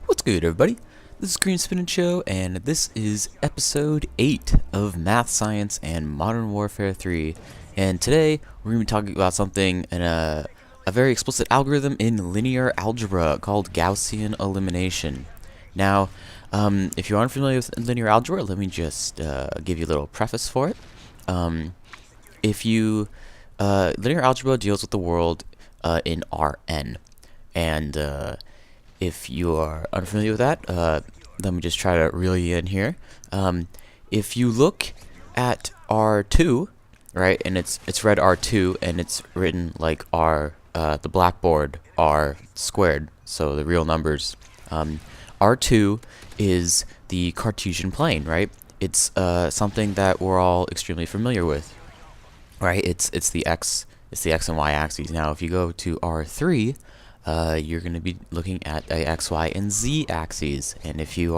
What's good, everybody? This is CreamSpinachYo, and this is episode 8 of Math, Science, and Modern Warfare 3. And today, we're going to be talking about something in a very explicit algorithm in linear algebra called Gaussian Elimination. Now, if you aren't familiar with linear algebra, let me just give you a little preface for it. Linear algebra deals with the world in Rn, and if you are unfamiliar with that, let me just try to reel you in here. If you look at R2, right, and it's read R2, and it's written like R, the blackboard R squared, so the real numbers. R2 is the Cartesian plane, right? It's something that we're all extremely familiar with, right? It's the x and y axes. Now, if you go to R3, you're going to be looking at a x, y, and z axes. And if you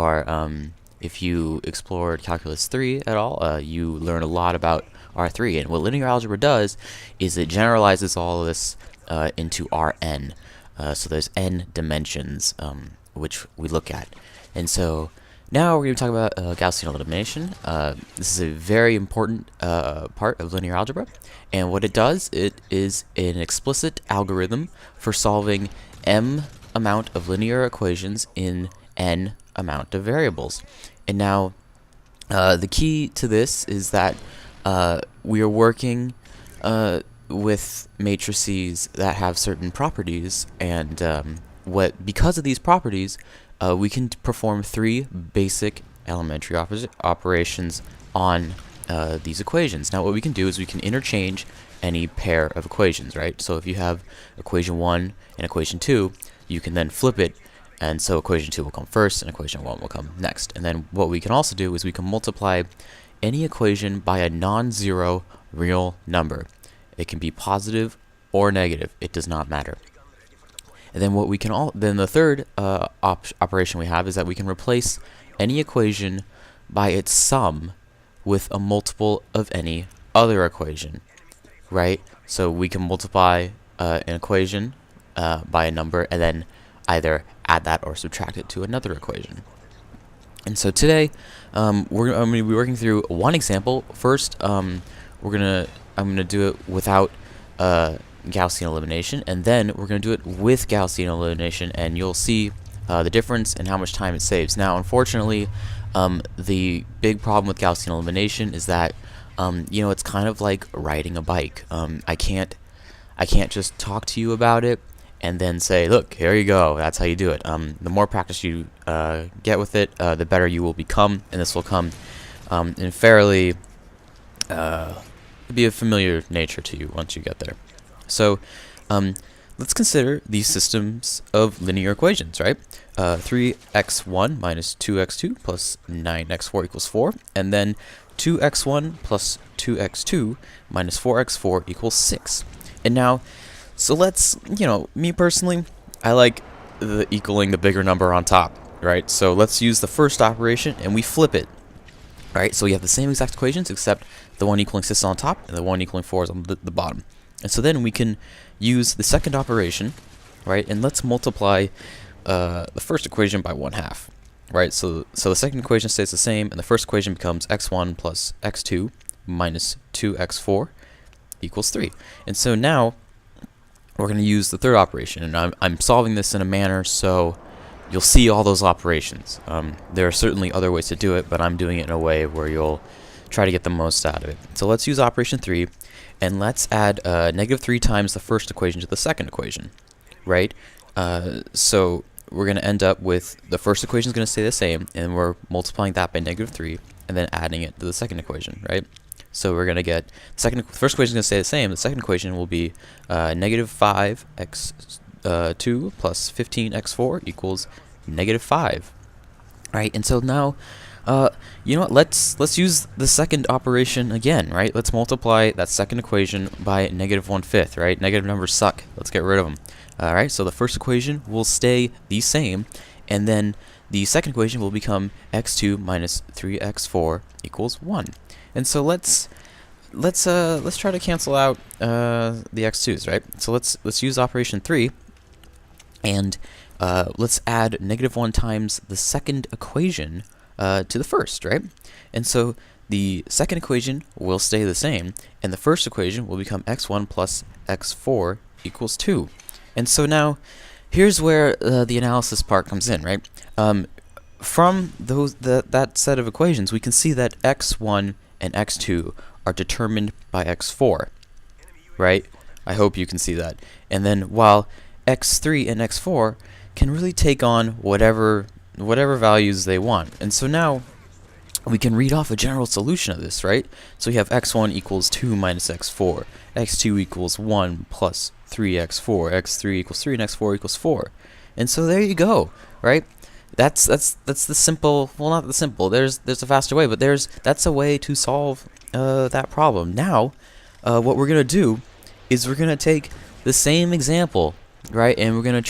explored Calculus 3 at all, you learn a lot about R3. And what linear algebra does is it generalizes all of this into Rn. So there's n dimensions, which we look at. And so now we're going to talk about Gaussian elimination. This is a very important part of linear algebra. And what it does, it is an explicit algorithm for solving m amount of linear equations in n amount of variables. And now, the key to this is that we are working with matrices that have certain properties, and because of these properties, we can perform three basic elementary operations on these equations. Now, what we can do is we can interchange any pair of equations, right? So if you have equation 1 and equation 2, you can then flip it, and so equation 2 will come first and equation 1 will come next. And then what we can also do is we can multiply any equation by a non-zero real number. It can be positive or negative, it does not matter. And then what we can then the third operation we have is that we can replace any equation by its sum with a multiple of any other equation, right? So we can multiply an equation by a number and then either add that or subtract it to another equation. And so today, I'm going to be working through one example. First, I'm going to do it without Gaussian elimination, and then we're going to do it with Gaussian elimination, and you'll see the difference and how much time it saves. Now, unfortunately, the big problem with Gaussian elimination is that it's kind of like riding a bike. I can't just talk to you about it and then say, look, here you go, that's how you do it. The more practice you get with it, the better you will become, and this will come in fairly be a familiar nature to you once you get there. So let's consider these systems of linear equations, right? 3x1 minus 2x2 plus 9x4 equals 4, and then 2x1 plus 2x2 minus 4x4 equals 6. And now, so let's, me personally, I like equaling the bigger number on top, right? So let's use the first operation and we flip it. Alright, so we have the same exact equations, except the one equaling 6 is on top and the one equaling 4 is on the bottom. And so then we can use the second operation, right? And let's multiply the first equation by 1/2, right? So the second equation stays the same, and the first equation becomes x1 plus x2 minus 2x4 equals 3. And so now we're going to use the third operation, and I'm solving this in a manner so you'll see all those operations. There are certainly other ways to do it, but I'm doing it in a way where you'll try to get the most out of it. So let's use operation 3, and let's add -3 times the first equation to the second equation, right? So we're going to end up with the first equation is going to stay the same, and we're multiplying that by -3, and then adding it to the second equation, right? So we're going to get the first equation is going to stay the same. The second equation will be -5x2 plus 15x4 equals -5, right? And so now, you know what? Let's use the second operation again, right? Let's multiply that second equation by -1/5, right? Negative numbers suck. Let's get rid of them. All right. So the first equation will stay the same, and then the second equation will become x2 minus 3x4 equals 1. And so let's try to cancel out the x2's, right? So let's use operation 3, and let's add -1 times the second equation to the first, right? And so the second equation will stay the same, and the first equation will become x1 plus x4 equals 2. And so now, here's where the analysis part comes in, right? From that set of equations, we can see that x1 and x2 are determined by x4, right? I hope you can see that. And then while x3 and x4 can really take on whatever values they want. And so now we can read off a general solution of this, right? So we have x1 equals 2 minus x4, x2 equals 1 plus 3x4, x3 equals 3, and x4 equals 4. And so there you go, right? That's the simple, well, not the simple, there's a faster way, but that's a way to solve that problem. Now, what we're gonna do is we're gonna take the same example, right, and we're gonna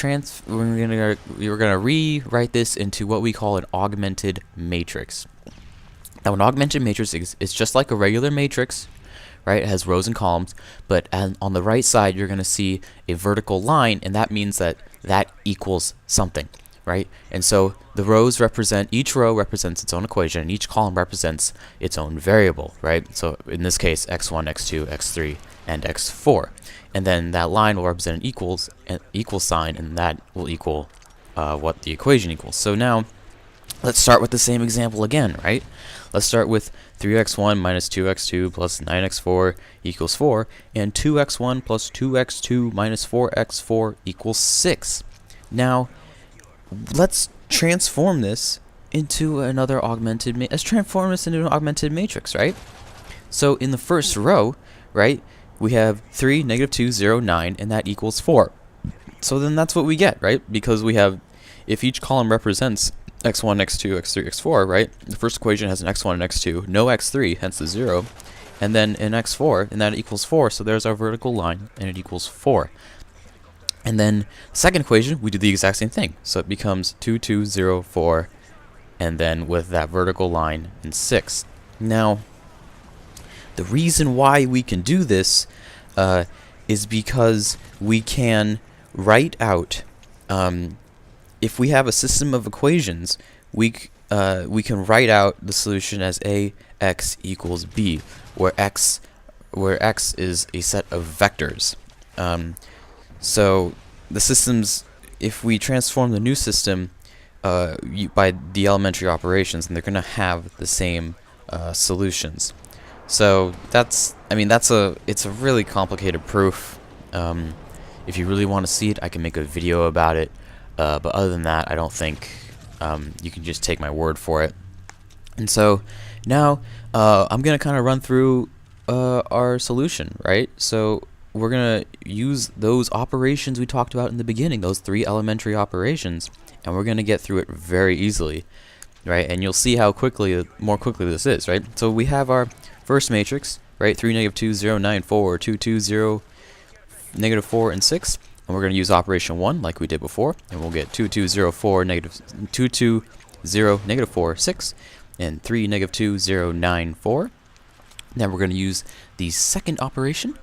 rewrite this into what we call an augmented matrix. Now, an augmented matrix is just like a regular matrix, right? It has rows and columns, but on the right side, you're gonna see a vertical line, and that means that equals something, right? And so the rows represent, each row represents its own equation, and each column represents its own variable, right? So in this case, x1, x2, x3, and x4. And then that line will represent an equal sign, and that will equal what the equation equals. So now, let's start with the same example again, right? Let's start with 3x1 minus 2x2 plus 9x4 equals 4, and 2x1 plus 2x2 minus 4x4 equals 6. Now, let's transform this into another augmented matrix, right? So in the first row, right, we have 3, -2, 0, 9, and that equals 4. So then that's what we get, right? Because we have, if each column represents x1, x2, x3, x4, right? The first equation has an x1 and x2, no x3, hence the 0, and then an x4, and that equals 4, so there's our vertical line, and it equals 4. And then the second equation, we do the exact same thing, so it becomes 2, 2, 0, 4, and then with that vertical line, and 6. Now, the reason why we can do this is because we can write out, if we have a system of equations, we can write out the solution as ax equals b, where x is a set of vectors. So the systems, if we transform the new system by the elementary operations, then they're going to have the same solutions. So it's a really complicated proof. If you really want to see it, I can make a video about it. But other than that, I don't think you can just take my word for it. And so now I'm going to kind of run through our solution, right? So we're going to use those operations we talked about in the beginning, those 3 elementary operations, and we're going to get through it very easily, right? And you'll see how more quickly this is, right? So we have our first matrix, right? 3, -2, 0, 9, 4, 2, 2, 0, -4, and 6. And we're going to use operation 1 like we did before, and we'll get 2, 2, 0, 4, -2, 2, 0, -4, 6, and 3, -2, 0, 9, 4. Then we're going to use the second operation,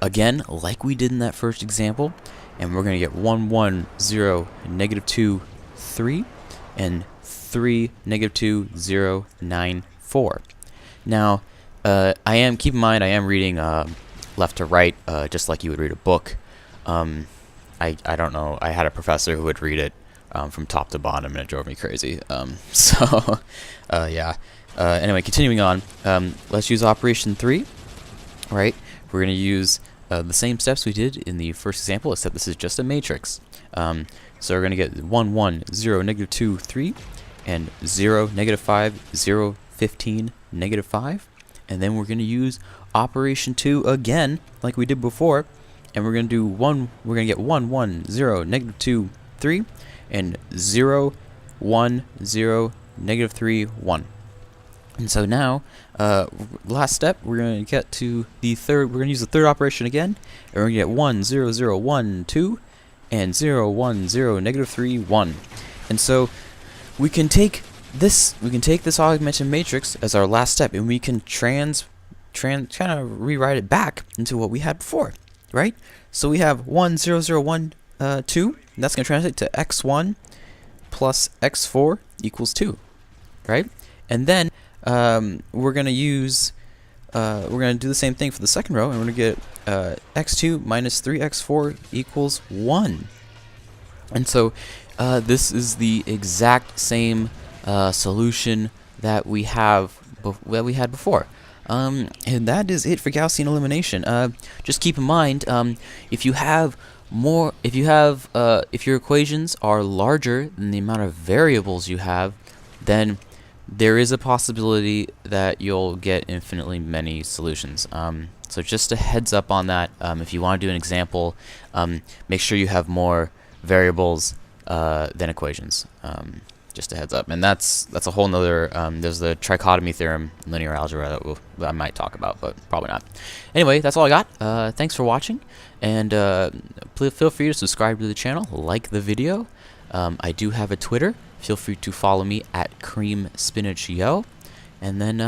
again, like we did in that first example, and we're going to get 1, 1, 0, -2, 3, and 3, -2, 0, 9, 4. Now, keep in mind, I am reading left to right, just like you would read a book. I don't know, I had a professor who would read it from top to bottom, and it drove me crazy. Yeah. Anyway, continuing on, let's use operation 3, right? We're going to use the same steps we did in the first example, except this is just a matrix. So we're going to get 1, 1, 0, -2, 3, and 0, -5, 0, 15, -5. And then we're going to use operation 2 again, like we did before. And we're going to do we're going to get 1, 1, 0, -2, 3, and 0, 1, 0, -3, 1. And so now, last step, we're going to get to the third, we're going to use the third operation again, and we're going to get 1, 0, 0, 1, 2, and 0, 1, 0, -3, 1. And so we can take this augmented matrix as our last step, and we can kind of rewrite it back into what we had before, right? So we have 1, 0, 0, 1, 2. That's going to translate to x1 plus x4 equals 2, right? And then we're going to use we're going to do the same thing for the second row, and we're going to get x2 minus 3x4 equals 1. And so this is the exact same solution that we had before. And that is it for Gaussian elimination. Just keep in mind, if your equations are larger than the amount of variables you have, then there is a possibility that you'll get infinitely many solutions. So just a heads up on that. If you want to do an example, make sure you have more variables than equations. Just a heads up. And that's a whole nother, there's the trichotomy theorem in linear algebra that I might talk about, but probably not. Anyway, that's all I got. Thanks for watching, and feel free to subscribe to the channel, like the video. I do have a Twitter. Feel free to follow me at CreamSpinachYo. And then,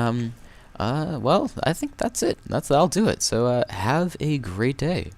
well, I think that's it. That'll do it. So have a great day.